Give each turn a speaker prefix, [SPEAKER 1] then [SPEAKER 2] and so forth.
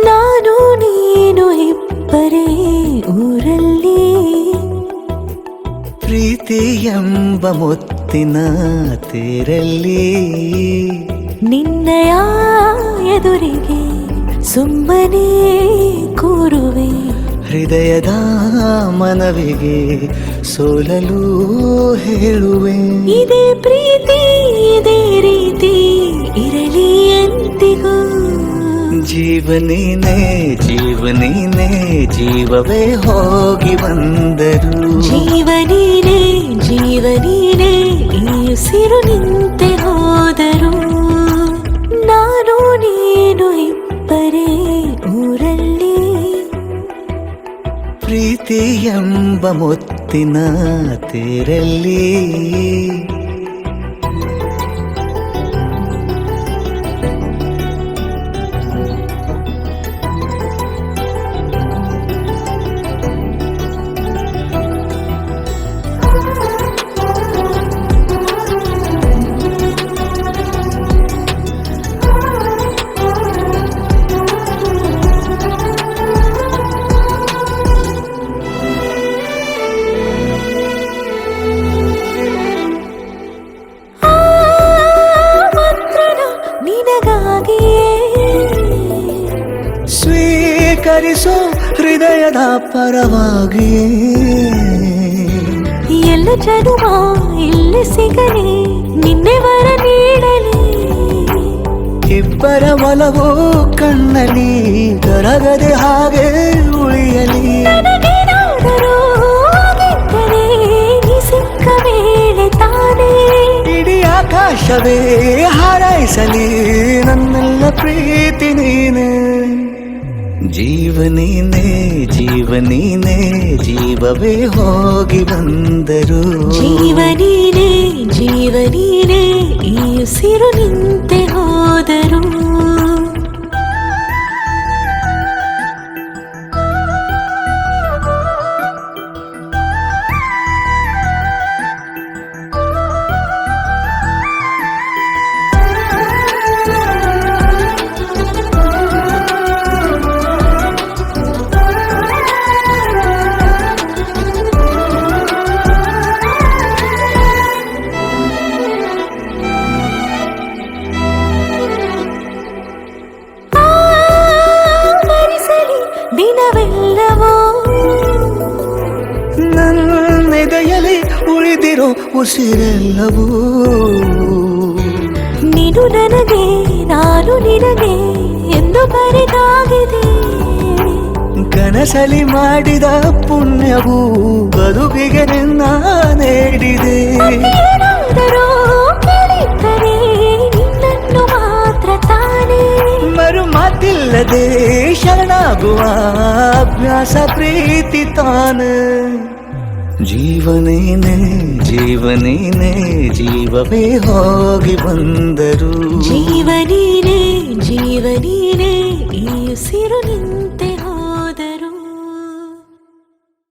[SPEAKER 1] ನಾನು ನೀನು ಇಬ್ಬರೇ ಊರಲ್ಲಿ,
[SPEAKER 2] ಪ್ರೀತಿ ಎಂಬ ಮುತ್ತಿನ ತೇರಲ್ಲಿ,
[SPEAKER 1] ನಿನ್ನಯ ಎದುರಿಗೆ ಸುಮ್ಮನೆ ಕೂರುವೆ,
[SPEAKER 2] ಹೃದಯದ ಮನವಿಗೆ ಸೋಲಲು ಹೇಳುವೆ.
[SPEAKER 1] ಇದೇ ಪ್ರೀತಿ ಇದೇ ರೀತಿ ಇರಲಿ ಎಂದಿಗೂ.
[SPEAKER 2] ಜೀವನೇನೆ ಜೀವನೇನೆ ಜೀವವೇ ಹೋಗಿ ಬಂದರು,
[SPEAKER 1] ಜೀವನೀನೇ ಜೀವನೀನೇ ಈ ಉಸಿರು ನಿಂತೆ ಹೋದರು. ನಾನು ನೀನು ಇಬ್ಬರೇ ಊರಲ್ಲಿ,
[SPEAKER 2] ಪ್ರೀತಿ ಎಂಬ ಮುತ್ತಿನ ತೇರಲ್ಲಿ. ಸ್ವೀಕರಿಸೋ ಹೃದಯದ ಪರವಾಗಿ,
[SPEAKER 1] ಎಲ್ಲ ಜನುಮ ಇಲ್ಲಿ ಸಿಗಲಿ ನಿನ್ನೆ ವರ ನೀಡಲಿ.
[SPEAKER 2] ಇಬ್ಬರ ಒಲವು ಕಣ್ಣಲ್ಲಿ ಕರಗದೆ ಹಾಗೆ ಉಳಿಯಲಿ.
[SPEAKER 1] ನನಗೇನಾದರೂ ಆಗಿದ್ದರೆ ನೀ ಸಿಕ್ಕ ವೇಳೆ ತಾನೇ
[SPEAKER 2] ಇಡೀ ಆಕಾಶವೇ ಹಾರೈಸಲಿ ನನ್ನೆಲ್ಲ ಪ್ರೀತಿ ನೀನೆ. ಜೀವನೀನೇ ಜೀವನೀನೇ ಜೀವವೇ ಹೋಗಿ ಬಂದರು,
[SPEAKER 1] ಜೀವನೀನೇ ಜೀವನೀನೇ ಈ ಉಸಿರು ನಿಂತೆ ಹೋದರು. ದಿನವೆಲ್ಲವೋ
[SPEAKER 2] ನನ್ನೆದೆಯಲ್ಲಿ ಉಳಿದಿರೋ ಉಸಿರೆಲ್ಲವೂ,
[SPEAKER 1] ನೀನು ನನಗೆ ನಾನು ನಿನಗೆ ಎಂದು ಬರೆದಾಗಿದೆ.
[SPEAKER 2] ಕನಸಲಿ ಮಾಡಿದ ಪುಣ್ಯವು ಬದುಕಿಗೆ ನಿನ್ನ ನೀಡಿದೆ.
[SPEAKER 1] ಏನಾದರೂ ಕೇಳಿದ್ದರೆ ನಿನ್ನನ್ನು ಮಾತ್ರ ತಾನೇ,
[SPEAKER 2] ಮರು ಮಾತಿಲ್ಲದೆ ಶರಣಾಗುವ ಅಭ್ಯಾಸ ಪ್ರೀತಿ ತಾನೆ. ಜೀವನೇನೆ ಜೀವನೇನೆ ಜೀವವೇ ಹೋಗಿ ಬಂದರು,
[SPEAKER 1] ಜೀವನೀನೇ ಜೀವನೀನೇ ಈ ಉಸಿರು ನಿಂತೆ